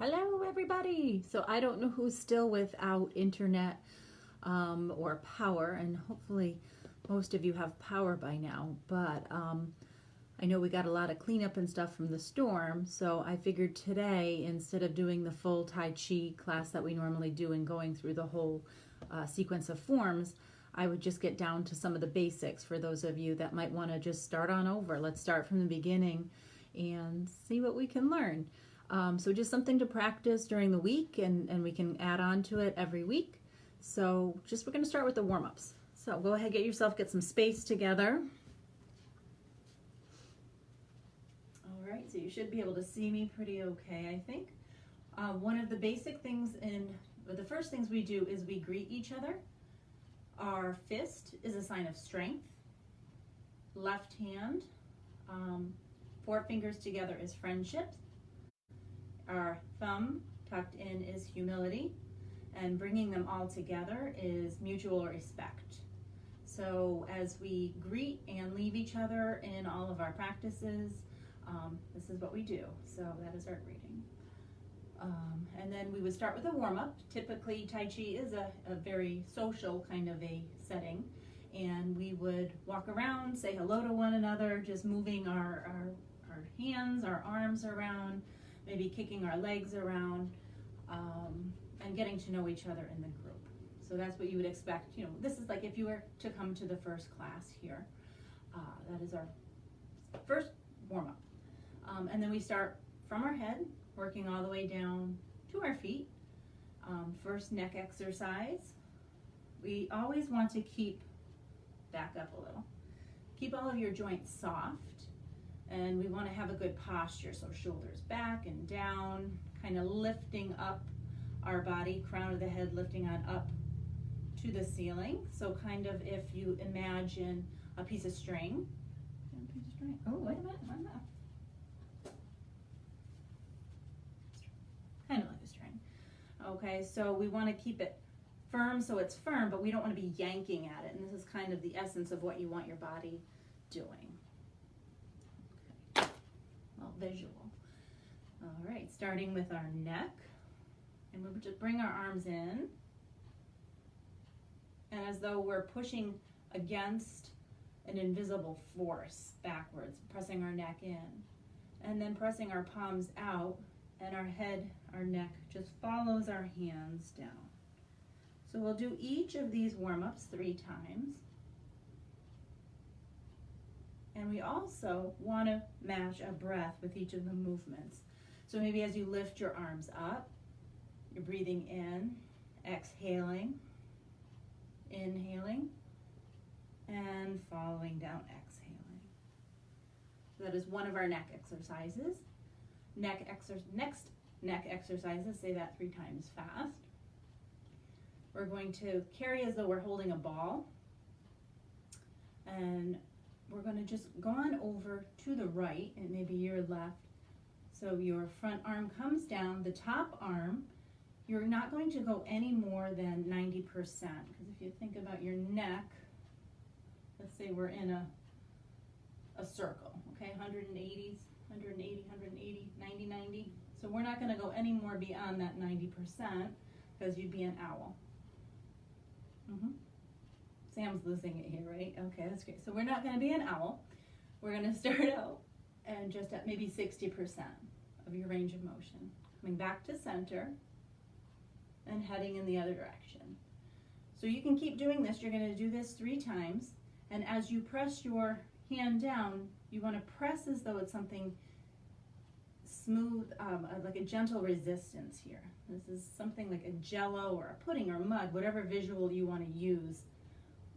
Hello, everybody. So I don't know who's still without internet or power, and hopefully most of you have power by now, but I know we got a lot of cleanup and stuff from the storm, so I figured today, instead of doing the full Tai Chi class that we normally do and going through the whole sequence of forms, I would just get down to some of the basics for those of you that might want to just start on over. Let's start from the beginning and see what we can learn. So just something to practice during the week, and we can add on to it every week. So we're going to start with the warm-ups. So go ahead, get some space together. All right, so you should be able to see me pretty okay, I think. One of the basic things the first things we do is we greet each other. Our fist is a sign of strength. Left hand, 4 fingers together is friendship. Our thumb tucked in is humility, and bringing them all together is mutual respect. So as we greet and leave each other in all of our practices, this is what we do. So that is our greeting. And then we would start with a warm-up. Typically, Tai Chi is a very social kind of a setting, and we would walk around, say hello to one another, just moving our hands, our arms around, maybe kicking our legs around, and getting to know each other in the group. So that's what you would expect. You know, this is like if you were to come to the first class here. That is our first warm-up. And then we start from our head, working all the way down to our feet. First, neck exercise. We always want to back up a little, keep all of your joints soft. And we want to have a good posture, so shoulders back and down, kind of lifting up our body, crown of the head lifting on up to the ceiling. So kind of if you imagine a piece of string. Oh, wait a minute, why not? Kind of like a string. Okay, so we want to keep it firm so it's firm, but we don't want to be yanking at it. And this is kind of the essence of what you want your body doing. Visual. All right, starting with our neck, and we'll just bring our arms in, and as though we're pushing against an invisible force backwards, pressing our neck in, and then pressing our palms out, and our neck just follows our hands down. So we'll do each of these warm-ups 3 times. And we also want to match a breath with each of the movements. So maybe as you lift your arms up, you're breathing in, exhaling, inhaling, and following down, exhaling. So that is one of our neck exercises. Next neck exercises, say that 3 times fast. We're going to carry as though we're holding a ball, and we're going to just go on over to the right and maybe your left. So your front arm comes down, the top arm, you're not going to go any more than 90%. Because if you think about your neck, let's say we're in a circle, okay, 180, 90, 90. So we're not going to go any more beyond that 90% because you'd be an owl. Sam's losing it here, right? Okay, that's great. So we're not going to be an owl. We're going to start out and just at maybe 60% of your range of motion. Coming back to center and heading in the other direction. So you can keep doing this. You're going to do this 3 times. And as you press your hand down, you want to press as though it's something smooth, like a gentle resistance here. This is something like a jello or a pudding or mud, whatever visual you want to use.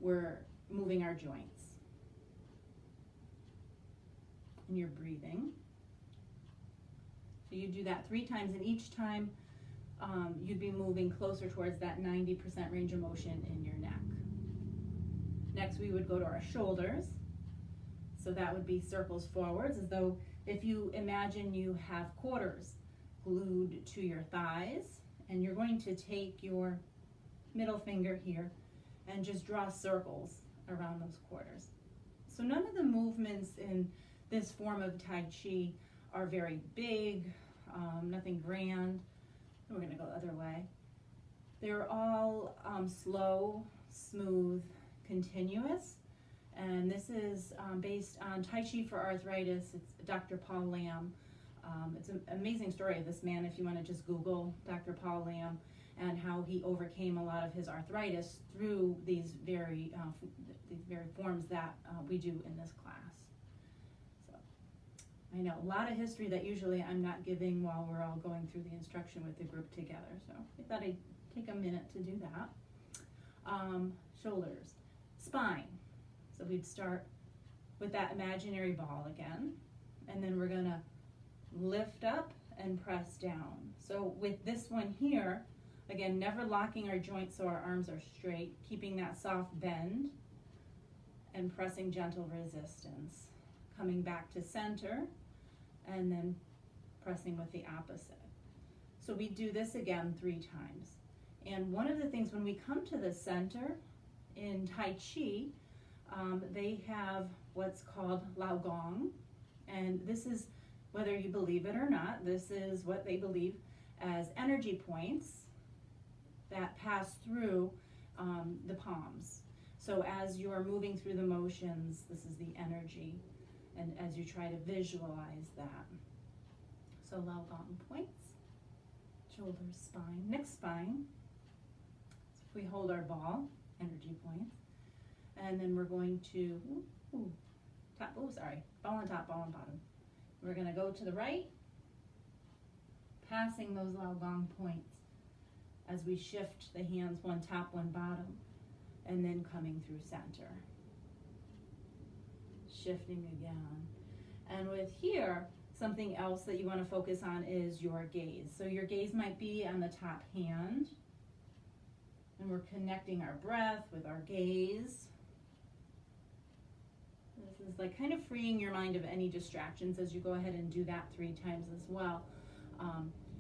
We're moving our joints. And you're breathing. So you do that 3 times, and each time you'd be moving closer towards that 90% range of motion in your neck. Next, we would go to our shoulders. So that would be circles forwards, as though if you imagine you have quarters glued to your thighs, and you're going to take your middle finger here and just draw circles around those quarters. So none of the movements in this form of Tai Chi are very big. nothing grand. We're gonna go the other way. They're all slow, smooth, continuous. And this is based on Tai Chi for arthritis. It's Dr. Paul Lamb. It's an amazing story of this man if you want to just Google Dr. Paul Lamb and how he overcame a lot of his arthritis through these very forms that we do in this class. So I know a lot of history that usually I'm not giving while we're all going through the instruction with the group together. So I thought I'd take a minute to do that. Shoulders, spine. So we'd start with that imaginary ball again, and then we're gonna lift up and press down. So with this one here, again, never locking our joints so our arms are straight, keeping that soft bend, and pressing gentle resistance. Coming back to center, and then pressing with the opposite. So we do this again 3 times. And one of the things when we come to the center in Tai Chi, they have what's called Lao Gong, and this is, whether you believe it or not, this is what they believe as energy points that pass through the palms. So as you're moving through the motions, this is the energy, and as you try to visualize that. So Lao Gong points, shoulders, spine, neck, spine. So if we hold our ball, energy points, and then we're going to ball on top, ball on bottom. We're going to go to the right, passing those Lao Gong points as we shift the hands, one top, one bottom, and then coming through center. Shifting again. And with here, something else that you want to focus on is your gaze. So your gaze might be on the top hand, and we're connecting our breath with our gaze. This is like kind of freeing your mind of any distractions as you go ahead and do that 3 times as well.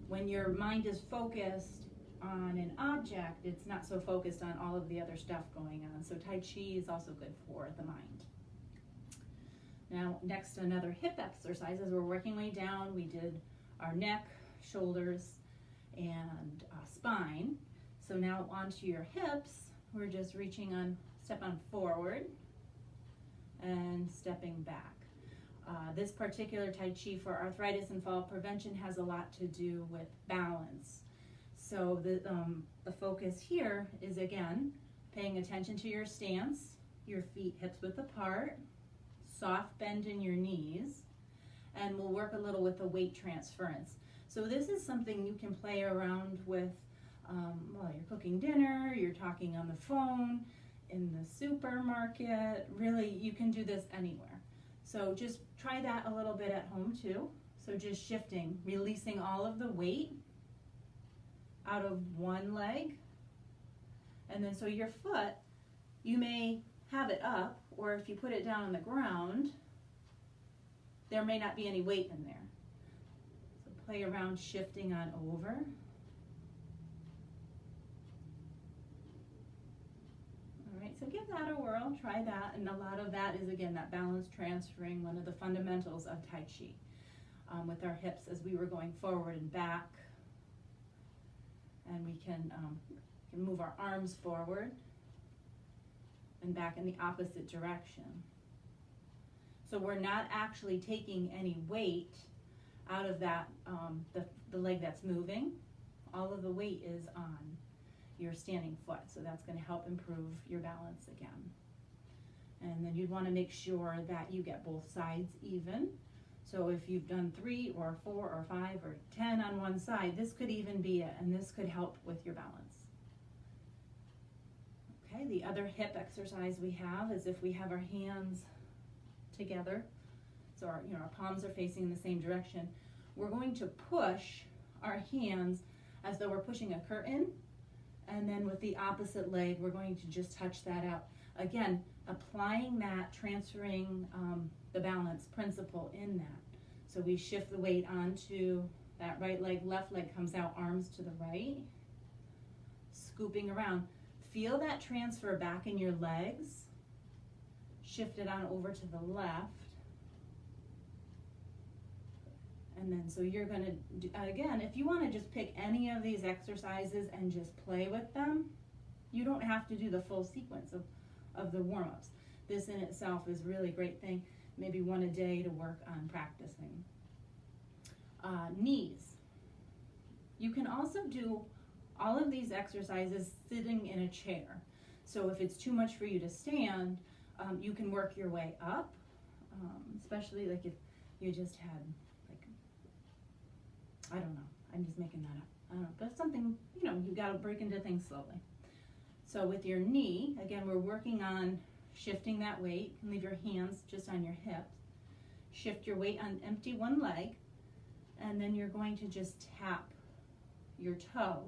When your mind is focused on an object, it's not so focused on all of the other stuff going on. So Tai Chi is also good for the mind. Now, next, another hip exercise. As we're working way down, we did our neck, shoulders, and spine. So now onto your hips, we're just reaching on, step on forward and stepping back. This particular Tai Chi for arthritis and fall prevention has a lot to do with balance. So the focus here is, again, paying attention to your stance, your feet hips width apart, soft bend in your knees, and we'll work a little with the weight transference. So this is something you can play around with while you're cooking dinner, you're talking on the phone, in the supermarket. Really, you can do this anywhere. So just try that a little bit at home too. So just shifting, releasing all of the weight out of one leg. And then so your foot, you may have it up, or if you put it down on the ground, there may not be any weight in there. So play around shifting on over. All right, so give that a whirl, try that, and a lot of that is, again, that balance transferring, one of the fundamentals of Tai Chi, with our hips as we were going forward and back. And we can move our arms forward and back in the opposite direction. So we're not actually taking any weight out of that, the leg that's moving. All of the weight is on your standing foot, so that's going to help improve your balance again. And then you'd want to make sure that you get both sides even. So if you've done 3 or 4 or 5 or 10 on one side, this could even be it, and this could help with your balance. Okay, the other hip exercise we have is if we have our hands together, so our palms are facing in the same direction, we're going to push our hands as though we're pushing a curtain, and then with the opposite leg, we're going to just touch that out. Again, applying that, transferring the balance principle in that. So we shift the weight onto that right leg, left leg comes out, arms to the right, scooping around. Feel that transfer back in your legs, shift it on over to the left, And then so you're gonna, again, if you wanna just pick any of these exercises and just play with them, you don't have to do the full sequence of the warm-ups. This in itself is really a great thing, maybe one a day to work on practicing. Knees. You can also do all of these exercises sitting in a chair. So if it's too much for you to stand, you can work your way up, especially like if you just had, like, I don't know, I'm just making that up. I don't know, but something, you know, you gotta break into things slowly. So with your knee, again, we're working on shifting that weight. You can leave your hands just on your hips. Shift your weight on empty one leg, and then you're going to just tap your toe.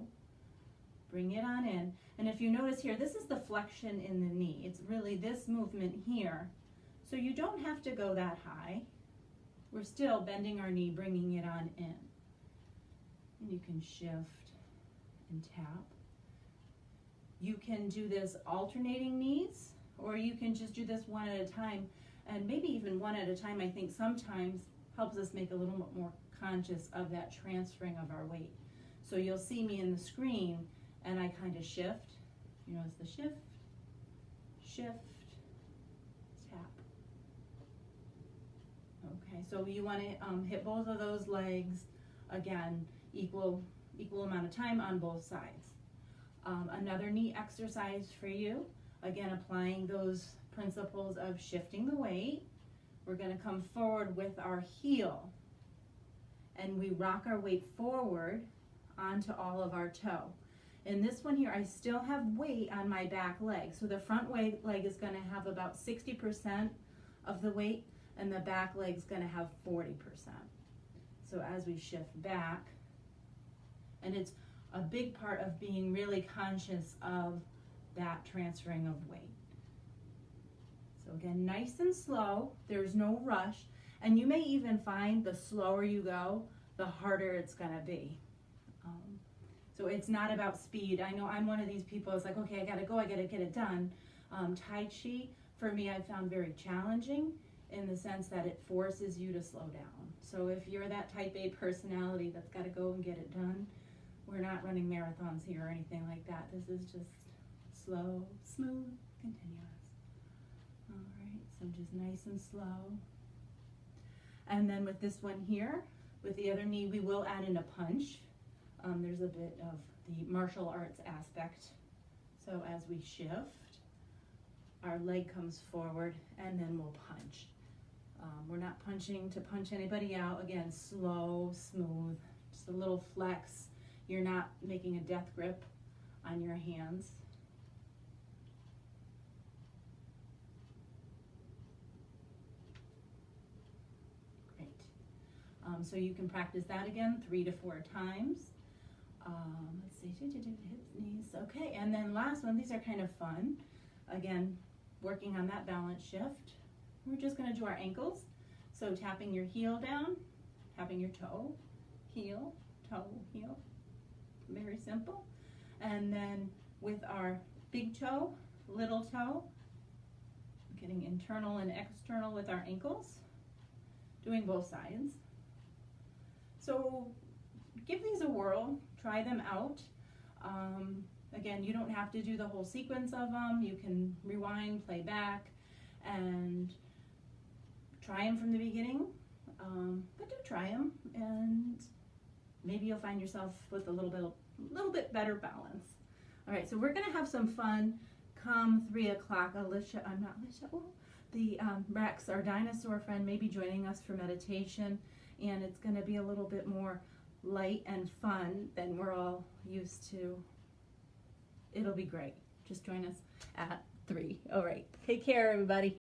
Bring it on in. And if you notice here, this is the flexion in the knee. It's really this movement here. So you don't have to go that high. We're still bending our knee, bringing it on in. And you can shift and tap. You can do this alternating knees, or you can just do this one at a time, and maybe even one at a time, I think sometimes helps us make a little bit more conscious of that transferring of our weight. So you'll see me in the screen, and I kind of shift. You notice the shift, shift, tap. Okay, so you want to hit both of those legs, again, equal amount of time on both sides. Another knee exercise for you, again, applying those principles of shifting the weight. We're going to come forward with our heel, and we rock our weight forward onto all of our toe. In this one here, I still have weight on my back leg. So the front leg is going to have about 60% of the weight, and the back leg is going to have 40%. So as we shift back, and it's a big part of being really conscious of that transferring of weight. So again, nice and slow, there's no rush, and you may even find the slower you go, the harder it's gonna be. So it's not about speed. I know I'm one of these people, it's like, okay, I gotta go, I gotta get it done. Tai Chi, for me, I've found very challenging in the sense that it forces you to slow down. So if you're that type A personality that's gotta go and get it done, we're not running marathons here or anything like that. This is just slow, smooth, continuous. All right, so just nice and slow. And then with this one here, with the other knee, we will add in a punch. There's a bit of the martial arts aspect. So as we shift, our leg comes forward, and then we'll punch. We're not punching to punch anybody out. Again, slow, smooth, just a little flex. You're not making a death grip on your hands. Great. So you can practice that again 3 to 4 times. Let's see, hips, knees. Okay, and then last one, these are kind of fun. Again, working on that balance shift. We're just gonna do our ankles. So tapping your heel down, tapping your toe, heel, toe, heel. Very simple. And then with our big toe, little toe, getting internal and external with our ankles, doing both sides. So give these a whirl, try them out. Again, you don't have to do the whole sequence of them. You can rewind, play back, and try them from the beginning. But do try them, and maybe you'll find yourself with a little bit better balance. All right, so we're gonna have some fun come 3 o'clock. Rex, our dinosaur friend, may be joining us for meditation, and it's gonna be a little bit more light and fun than we're all used to. It'll be great. Just join us at 3. All right, take care, everybody.